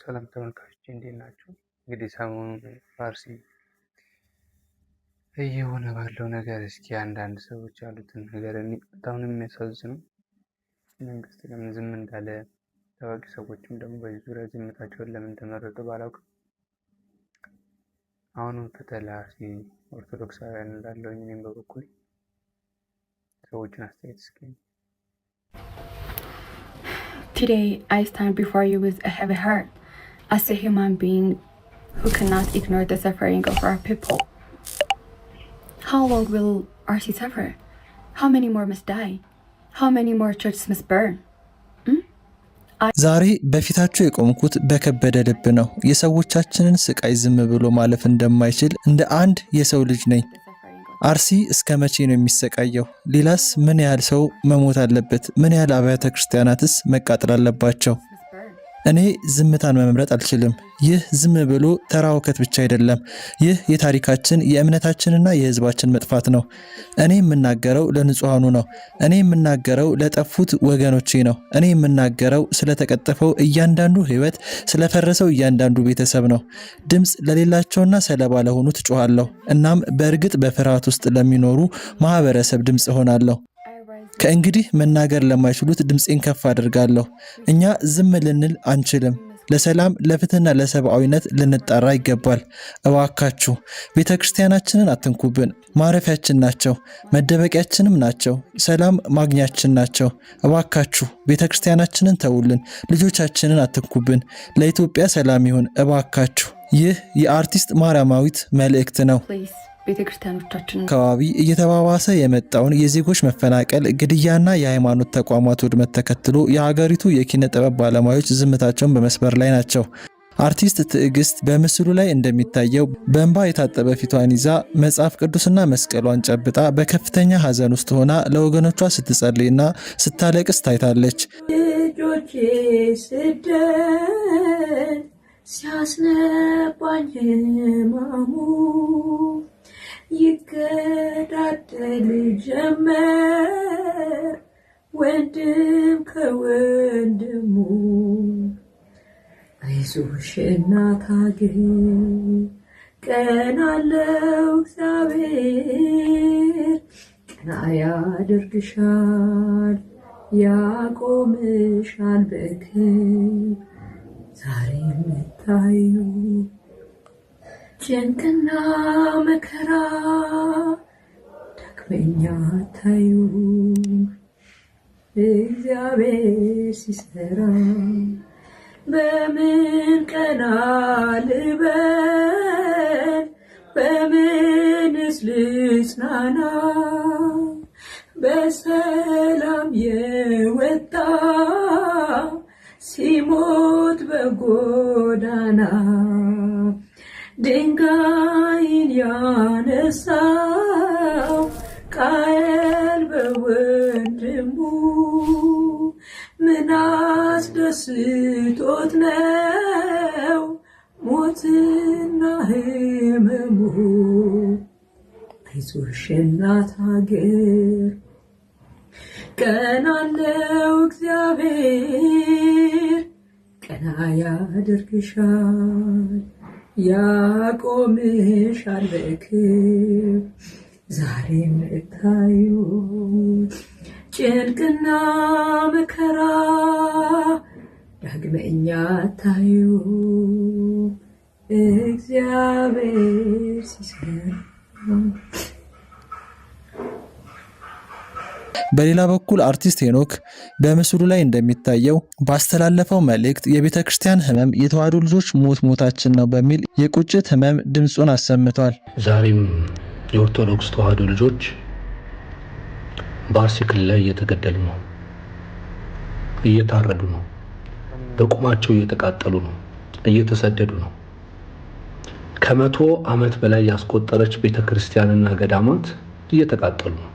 ሰላም ተመልካቾች እንዴት ናችሁ? እንግዲህ ሰሞኑን ፋርሲ እየሆነ ባለው ነገር እስኪ አንዳንድ ሰዎች ያሉትን ነገር በጣም የሚያሳዝነው መንግስት ለምን ዝም እንዳለ፣ ታዋቂ ሰዎችም ደግሞ በዚህ ዙሪያ ዝምታቸውን ለምን ተመረጡ ባላውቅም አሁንም ተተላሲ ኦርቶዶክሳውያን እንዳለው እኔም በበኩል ሰዎችን አስተያየት እስኪ Today, I stand before you with a heavy heart, as a human being who cannot ignore the suffering of our people. How long will RC suffer? How many more must die? How many more churches must burn? ዛሬ በፊታችሁ የቆምኩት በከበደ ልብ ነው። የሰዎቻችንን ስቃይ ዝም ብሎ ማለፍ እንደማይችል እንደ አንድ የሰው ልጅ ነኝ። አርሲ እስከ መቼ ነው የሚሰቃየው? ሌላስ ምን ያህል ሰው መሞት አለበት? ምን ያህል አብያተ ክርስቲያናትስ መቃጠል አለባቸው? እኔ ዝምታን መምረጥ አልችልም። ይህ ዝም ብሎ ተራ ውከት ብቻ አይደለም። ይህ የታሪካችን የእምነታችንና የሕዝባችን መጥፋት ነው። እኔ የምናገረው ለንጹሃኑ ነው። እኔ የምናገረው ለጠፉት ወገኖቼ ነው። እኔ የምናገረው ስለተቀጠፈው እያንዳንዱ ሕይወት፣ ስለፈረሰው እያንዳንዱ ቤተሰብ ነው። ድምፅ ለሌላቸውና ሰለባ ለሆኑት ጮኻለሁ። እናም በእርግጥ በፍርሃት ውስጥ ለሚኖሩ ማህበረሰብ ድምፅ እሆናለሁ። ከእንግዲህ መናገር ለማይችሉት ድምፄን ከፍ አድርጋለሁ። እኛ ዝም ልንል አንችልም። ለሰላም ለፍትህና ለሰብአዊነት ልንጣራ ይገባል። እባካችሁ ቤተክርስቲያናችንን አትንኩብን። ማረፊያችን ናቸው፣ መደበቂያችንም ናቸው፣ ሰላም ማግኛችን ናቸው። እባካችሁ ቤተክርስቲያናችንን ተውልን፣ ልጆቻችንን አትንኩብን። ለኢትዮጵያ ሰላም ይሁን እባካችሁ። ይህ የአርቲስት ማርያማዊት መልእክት ነው። ቤተክርስቲያኖቻችን አካባቢ እየተባባሰ የመጣውን የዜጎች መፈናቀል፣ ግድያና የሃይማኖት ተቋማት ውድመት ተከትሎ የሀገሪቱ የኪነ ጥበብ ባለሙያዎች ዝምታቸውን በመስበር ላይ ናቸው። አርቲስት ትዕግስት በምስሉ ላይ እንደሚታየው በእንባ የታጠበ ፊቷን ይዛ መጽሐፍ ቅዱስና መስቀሏን ጨብጣ በከፍተኛ ሐዘን ውስጥ ሆና ለወገኖቿ ስትጸልይና ስታለቅስ ታይታለች። ልጆቼ ስደት ሲያስነባኝ ማሙ ይገዳደል ጀመር ወንድም ከወንድሙ። አይዞሽ እናት ሀገር ቀን አለው እግዚአብሔር፣ ቀና ያደርግሻል ያቆምሻል በክብር። ዛሬ የምታዩ ጭንቅና መከራ ዳግመኛ ታዩ። እግዚአብሔር ሲሰራ በምን ቀና ልበል? በምንስ ልጽናና? በሰላም የወጣ ሲሞት በጎዳና ድንጋይን ያነሳው ቃየል በወንድሙ ምን አስደስቶት ነው ሞትና ሕመሙ? አይዞሽ እናት ሀገር ቀን አለው እግዚአብሔር፣ ቀና ያደርግሻል ያቆምሻል በክብር። ዛሬ የምታዩ ጭንቅና መከራ ዳግመኛ ታዩ። እግዚአብሔር ሲሰራ። በሌላ በኩል አርቲስት ሄኖክ በምስሉ ላይ እንደሚታየው ባስተላለፈው መልእክት የቤተ ክርስቲያን ሕመም የተዋሕዶ ልጆች ሞታችን ነው በሚል የቁጭት ሕመም ድምፁን አሰምቷል። ዛሬም የኦርቶዶክስ ተዋሕዶ ልጆች በአርሲ ክልል ላይ እየተገደሉ ነው፣ እየታረዱ ነው፣ በቁማቸው እየተቃጠሉ ነው፣ እየተሰደዱ ነው። ከ100 ዓመት በላይ ያስቆጠረች ቤተ ክርስቲያንና ገዳማት እየተቃጠሉ ነው።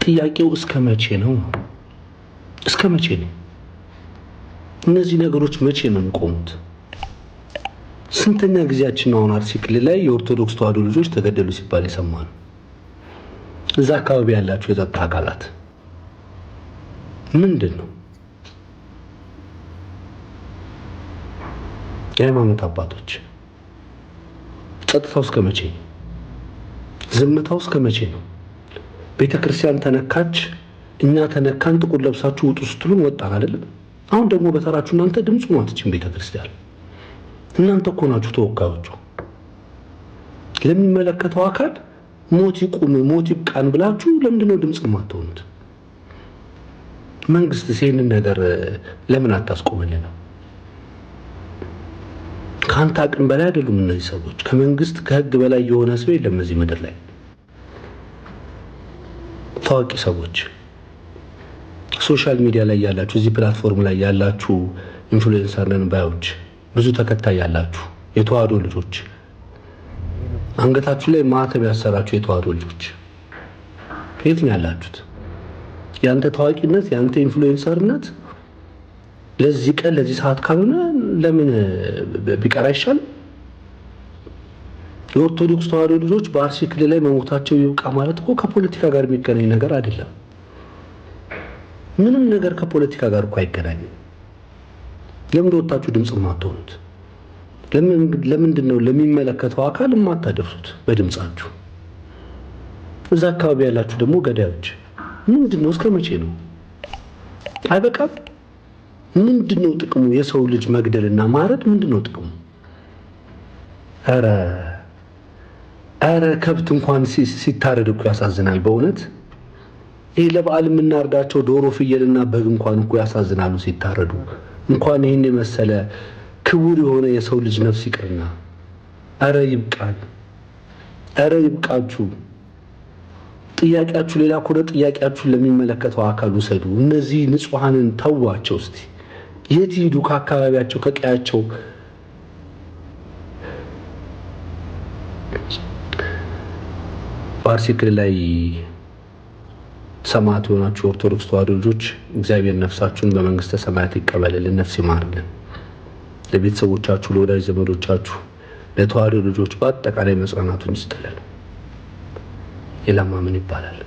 ጥያቄው እስከ መቼ ነው? እስከ መቼ ነው? እነዚህ ነገሮች መቼ ነው የሚቆሙት? ስንተኛ ጊዜያችን ነው አሁን አርሲ ክልል ላይ የኦርቶዶክስ ተዋሕዶ ልጆች ተገደሉ ሲባል የሰማነው? እዛ አካባቢ ያላችሁ የጸጥታ አካላት ምንድን ነው? የሃይማኖት አባቶች ጸጥታው እስከ መቼ ነው? ዝምታው እስከ መቼ ነው? ቤተክርስቲያን ተነካች፣ እኛ ተነካን፣ ጥቁር ለብሳችሁ ውጡ ስትሉን ወጣን አይደለም? አሁን ደግሞ በተራችሁ እናንተ ድምፁ ማትችም ቤተክርስቲያን እናንተ እኮ ናችሁ ተወካዮቹ። ለሚመለከተው አካል ሞት ይቁም ሞት ይብቃን ብላችሁ ለምንድነው ድምጽ የማትሆኑት? መንግስት ይሄንን ነገር ለምን አታስቆመልን? ካንተ አቅም በላይ አይደሉም እነዚህ ሰዎች። ከመንግስት ከህግ በላይ የሆነ ሰው የለም እዚህ ምድር ላይ። ታዋቂ ሰዎች ሶሻል ሚዲያ ላይ ያላችሁ፣ እዚህ ፕላትፎርም ላይ ያላችሁ ኢንፍሉዌንሰር ነን ባዮች፣ ብዙ ተከታይ ያላችሁ የተዋህዶ ልጆች፣ አንገታችሁ ላይ ማተብ ያሰራችሁ የተዋህዶ ልጆች የት ነው ያላችሁት? ያንተ ታዋቂነት ያንተ ኢንፍሉዌንሰርነት ለዚህ ቀን ለዚህ ሰዓት ካልሆነ ለምን ቢቀር አይሻልም? የኦርቶዶክስ ተዋህዶ ልጆች በአርሲ ክልል ላይ መሞታቸው ይብቃ ማለት እኮ ከፖለቲካ ጋር የሚገናኝ ነገር አይደለም። ምንም ነገር ከፖለቲካ ጋር እኮ አይገናኝም። ለምን ወጣችሁ ድምጽ ማትሆኑት? ለምንድን ነው ለሚመለከተው አካል ማታደርሱት በድምጻችሁ? እዛ አካባቢ ያላችሁ ደግሞ ገዳዮች ምንድነው? እስከ መቼ ነው? አይበቃም? ምንድነው ጥቅሙ? የሰው ልጅ መግደልና ማረድ ምንድነው ጥቅሙ? አረ ከብት እንኳን ሲታረድ እኮ ያሳዝናል በእውነት። ይሄ ለበዓል የምናርዳቸው ዶሮ ፍየልና በግ እንኳን እኮ ያሳዝናሉ ሲታረዱ። እንኳን ይሄን የመሰለ ክቡር የሆነ የሰው ልጅ ነፍስ ይቅርና። አረ ይብቃል። አረ ይብቃችሁ። ጥያቄያችሁ ሌላ ከሆነ ጥያቄያችሁን ለሚመለከተው አካል ውሰዱ። እነዚህ ንጹሃንን ተዋቸው እስቲ። የት ሄዱ? ከአካባቢያቸው ከቀያቸው በአርሲ ክልል ላይ ሰማዕት የሆናችሁ ኦርቶዶክስ ተዋህዶ ልጆች እግዚአብሔር ነፍሳችሁን በመንግስተ ሰማያት ይቀበልልን፣ ነፍስ ይማርልን። ለቤተሰቦቻችሁ፣ ለወዳጅ ዘመዶቻችሁ፣ ለተዋህዶ ልጆች በአጠቃላይ መጽናናቱን ይስጥልን። ሌላማ ምን ይባላል?